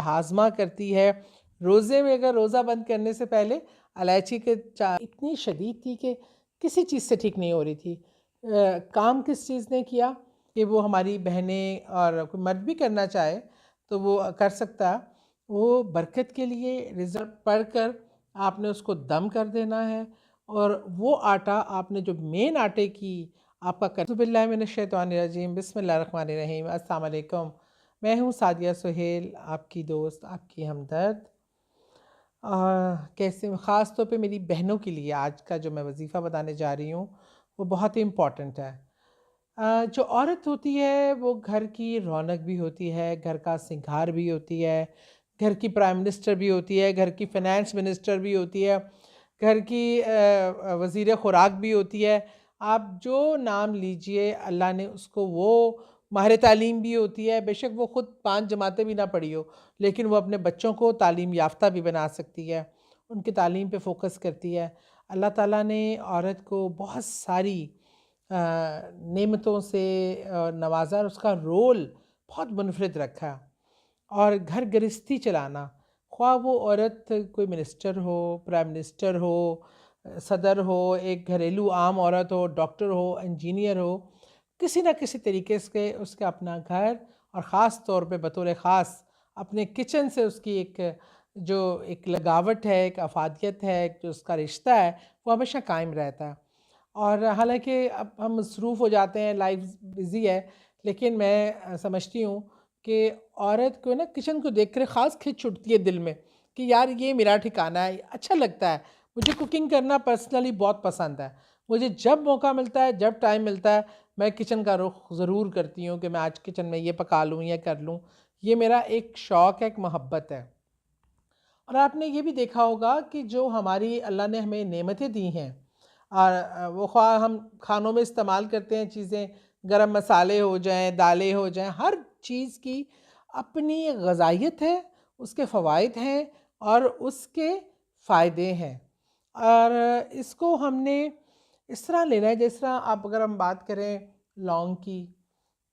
हाजमा करती है। रोज़े में अगर रोज़ा बंद करने से पहले इलायची के चा इतनी शदीद थी कि किसी चीज़ से ठीक नहीं हो रही थी। काम किस चीज़ ने किया कि वो हमारी बहनें और कोई मर्द भी करना चाहे तो वो कर सकता। वो बरकत के लिए रिज़ल्ट पढ़कर आपने उसको दम कर देना है और वो आटा आपने जो मेन आटे की आपका बिस्मिल्लाहिर्रहमानिर्रहीम बिस्मिल्लाहिर्रहमानिर्रहीम अस्सलाम वालेकुम। मैं हूँ सादिया सुहेल, आपकी दोस्त, आपकी हमदर्द। कैसे ख़ास तौर पे मेरी बहनों के लिए आज का जो मैं वजीफ़ा बताने जा रही हूँ वो बहुत ही इम्पॉर्टेंट है। जो औरत होती है वो घर की रौनक भी होती है, घर का सिंगार भी होती है, घर की प्राइम मिनिस्टर भी होती है, घर की फ़ाइनेंस मिनिस्टर भी होती है, घर की वज़ीर ख़ुराक भी होती है। आप जो नाम लीजिए अल्लाह ने उसको वो माहिर तालीम भी होती है, बेशक वो ख़ुद 5 जमातें भी ना पढ़ी हो, लेकिन वो अपने बच्चों को तालीम याफ़्ता भी बना सकती है, उनकी तालीम पे फ़ोकस करती है। अल्लाह ताला ने औरत को बहुत सारी नेमतों से नवाजा और उसका रोल बहुत मुनफ़रिद रखा। और घर गृहस्थी चलाना, ख्वाह वो औरत कोई मिनिस्टर हो, प्राइम मिनिस्टर हो, सदर हो, एक घरेलू आम औरत हो, डॉक्टर हो, इंजीनियर हो, किसी न किसी तरीके से उसका अपना घर और ख़ास तौर पे बतौर ख़ास अपने किचन से उसकी एक लगावट है, एक अफ़ादियत है, एक जो उसका रिश्ता है, वो हमेशा कायम रहता है। और हालाँकि अब हम मसरूफ़ हो जाते हैं, लाइफ़ बिज़ी है, लेकिन मैं समझती हूँ कि औरत को ना किचन को देख कर ख़ास खिंच उठती है दिल में कि यार ये मेरा ठिकाना है, अच्छा लगता है। मुझे कुकिंग करना पर्सनली बहुत पसंद है। मुझे जब मौका मिलता है, जब टाइम मिलता है, मैं किचन का रुख ज़रूर करती हूँ कि मैं आज किचन में ये पका लूँ, ये कर लूँ। ये मेरा एक शौक़ है, एक मोहब्बत है। और आपने ये भी देखा होगा कि जो हमारी अल्लाह ने हमें नेमतें दी हैं और वो ख़्वाह हम खानों में इस्तेमाल करते हैं चीज़ें, गरम मसाले हो जाएँ, दालें हो जाएँ, हर चीज़ की अपनी ग़ज़ाइयत है, उसके फ़वाइद हैं और उसके फ़ायदे हैं। और इसको हमने इस तरह लेना है जिस तरह आप अगर हम बात करें लौंग की,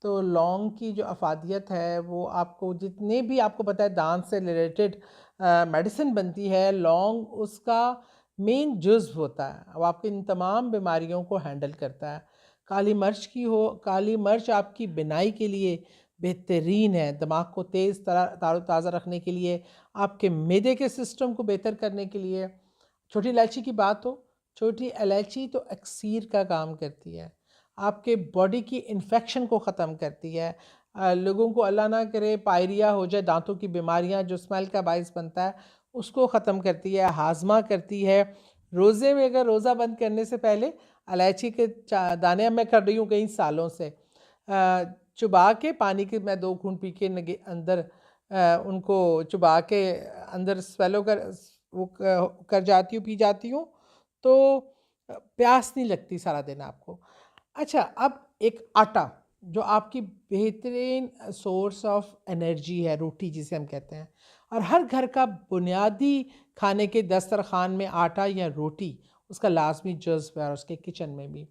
तो लौंग की जो अफ़ादियत है वो आपको जितने भी आपको पता है दांत से रिलेटेड मेडिसिन बनती है, लौंग उसका मेन जुज़्व होता है। वो आपकी इन तमाम बीमारियों को हैंडल करता है। काली मिर्च आपकी बिनाई के लिए बेहतरीन है, दिमाग को तेज़ तरोताज़ा रखने के लिए, आपके मैदे के सिस्टम को बेहतर करने के लिए। छोटी इलायची की बात हो, छोटी इलायची तो अक्सीर का काम करती है, आपके बॉडी की इन्फेक्शन को ख़त्म करती है। लोगों को अल्लाह ना करे पायरिया हो जाए, दांतों की बीमारियां जो स्मेल का बायस बनता है उसको ख़त्म करती है, हाजमा करती है। रोज़े में अगर रोज़ा बंद करने से पहले इलायची के दाने मैं कर रही हूँ कई सालों से, चुबा के पानी के मैं 2 घूंट पी के अंदर उनको चुबा के अंदर स्वेलो कर वो कर जाती हूँ, पी जाती हूँ, तो प्यास नहीं लगती सारा दिन आपको। अच्छा, अब एक आटा जो आपकी बेहतरीन सोर्स ऑफ एनर्जी है, रोटी जिसे हम कहते हैं, और हर घर का बुनियादी खाने के दस्तरखान में आटा या रोटी उसका लाजमी जुज़्व है और उसके किचन में भी।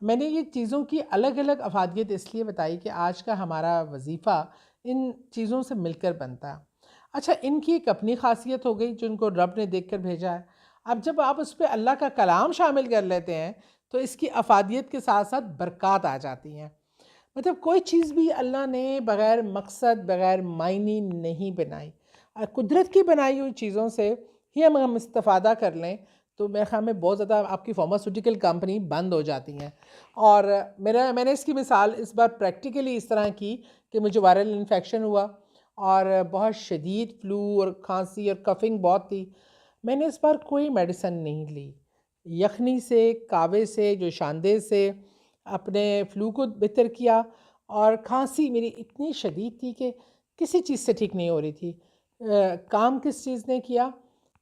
मैंने ये चीज़ों की अलग-अलग अफ़ादियत इसलिए बताई कि आज का हमारा वजीफ़ा इन चीज़ों से मिलकर बनता है। अच्छा, इनकी एक अपनी ख़ासियत हो गई जिनको रब ने देख कर भेजा है। अब जब आप उस पे अल्लाह का कलाम शामिल कर लेते हैं तो इसकी अफ़ादियत के साथ-साथ बरक़ात आ जाती हैं। मतलब कोई चीज़ भी अल्लाह ने बग़ैर मकसद, बग़ैर मायने नहीं बनाई। कुदरत की बनाई हुई चीज़ों से ही हम इस्तिफ़ादा कर लें तो मेरे ख़्याल में बहुत ज़्यादा आपकी फ़ार्मास्यूटिकल कंपनी बंद हो जाती हैं। और मैंने इसकी मिसाल इस बार प्रैक्टिकली इस तरह की कि मुझे वायरल इन्फेक्शन हुआ और बहुत शदीद फ्लू और खांसी और कफ़िंग बहुत थी। मैंने इस बार कोई मेडिसिन नहीं ली। यखनी से, कावे से, जोशानदे से अपने फ्लू को बेहतर किया और खांसी मेरी इतनी शदीद थी कि किसी चीज़ से ठीक नहीं हो रही थी। काम किस चीज़ ने किया?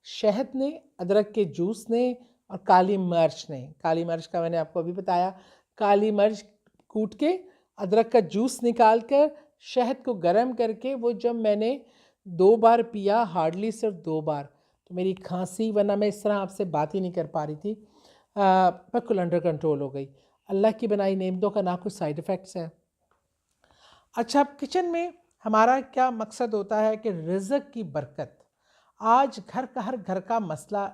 शहद ने, अदरक के जूस ने और काली मिर्च ने। काली मिर्च का मैंने आपको अभी बताया। काली मिर्च कूट के, अदरक का जूस निकाल कर, शहद को गर्म करके वो जब मैंने 2 बार पिया, हार्डली सिर्फ 2 बार, तो मेरी खांसी, वरना मैं इस तरह आपसे बात ही नहीं कर पा रही थी, बिल्कुल अंडर कंट्रोल हो गई। अल्लाह की बनाई नेमतों का ना कुछ साइड इफ़ेक्ट्स है। अच्छा, अब किचन में हमारा क्या मकसद होता है कि रिज़्क़ की बरकत। आज हर घर का मसला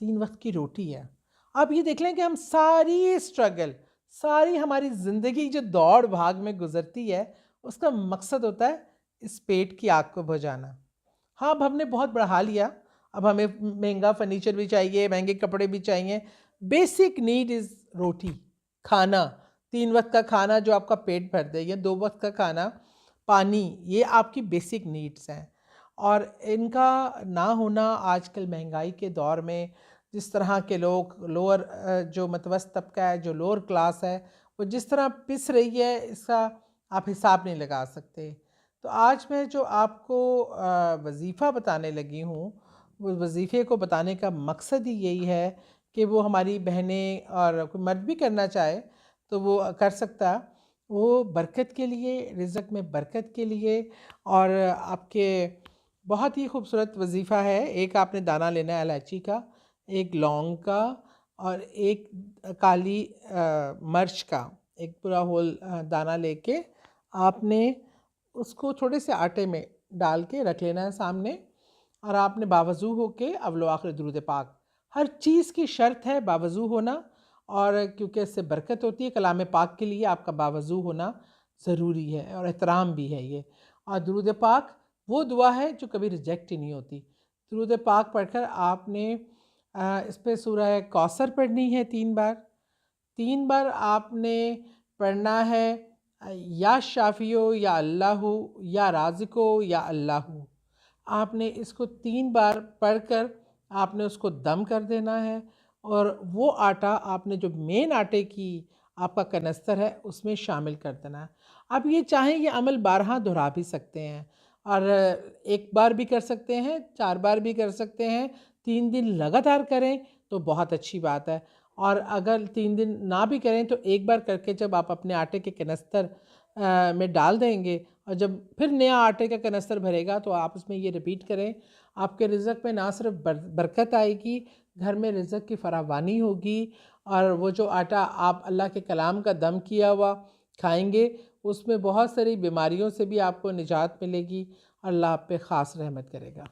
3 वक़्त की रोटी है। आप ये देख लें कि हम सारी स्ट्रगल, सारी हमारी ज़िंदगी जो दौड़-भाग में गुज़रती है, उसका मकसद होता है इस पेट की आग को बुझाना। हाँ, अब हमने बहुत बढ़ा लिया, अब हमें महँगा फर्नीचर भी चाहिए, महँगे कपड़े भी चाहिए। बेसिक नीड इज़ रोटी, खाना, 3 वक़्त का खाना जो आपका पेट भर दे या 2 वक़्त का खाना, पानी, ये आपकी बेसिक नीड्स हैं। और इनका ना होना आजकल महँगाई के दौर में जिस तरह के लोग लोअर जो मतवसत तबका है, जो लोअर क्लास है, वो जिस तरह पिस रही है, इसका आप हिसाब नहीं लगा सकते। तो आज मैं जो आपको वज़ीफ़ा बताने लगी हूँ, वो वज़ीफ़े को बताने का मकसद ही यही है कि वो हमारी बहनें और कोई मर्द भी करना चाहे तो वो कर सकता। वो बरकत के लिए, रिज़्क़ में बरकत के लिए और आपके बहुत ही खूबसूरत वज़ीफ़ा है। एक आपने दाना लेना है इलायची का, एक लौंग का और एक काली मिर्च का, एक पूरा होल दाना लेके आपने उसको थोड़े से आटे में डाल के रख लेना है सामने और आपने बावज़ू होके अव्वल व आखिर दुरूद पाक। हर चीज़ की शर्त है बावज़ू होना और क्योंकि इससे बरकत होती है, कलाम पाक के लिए आपका बावज़ू होना ज़रूरी है और एहतराम भी है ये। और दुरूद पाक वो दुआ है जो कभी रिजेक्ट ही नहीं होती। दुरूद पाक पढ़कर आपने इस पे सूरह कौसर पढ़नी है 3 बार। 3 बार आपने पढ़ना है या शाफ़ियो या अल्लाहु या राज़िको या अल्लाहु। आपने इसको 3 बार पढ़कर आपने उसको दम कर देना है और वो आटा आपने जो मेन आटे की आपका कनस्तर है उसमें शामिल कर देना है। आप ये चाहें ये अमल 12 दोहरा भी सकते हैं और 1 बार भी कर सकते हैं, 4 बार भी कर सकते हैं, 3 दिन लगातार करें तो बहुत अच्छी बात है। और अगर 3 दिन ना भी करें तो 1 बार करके जब आप अपने आटे के कनस्तर में डाल देंगे और जब फिर नया आटे का कनस्तर भरेगा तो आप उसमें ये रिपीट करें। आपके रिज़्क़ में ना सिर्फ बरकत आएगी, घर में रिज़्क़ की फरावानी होगी और वो जो आटा आप अल्लाह के कलाम का दम किया हुआ खाएँगे, उसमें बहुत सारी बीमारियों से भी आपको निजात मिलेगी। अल्लाह आप पे ख़ास रहमत करेगा।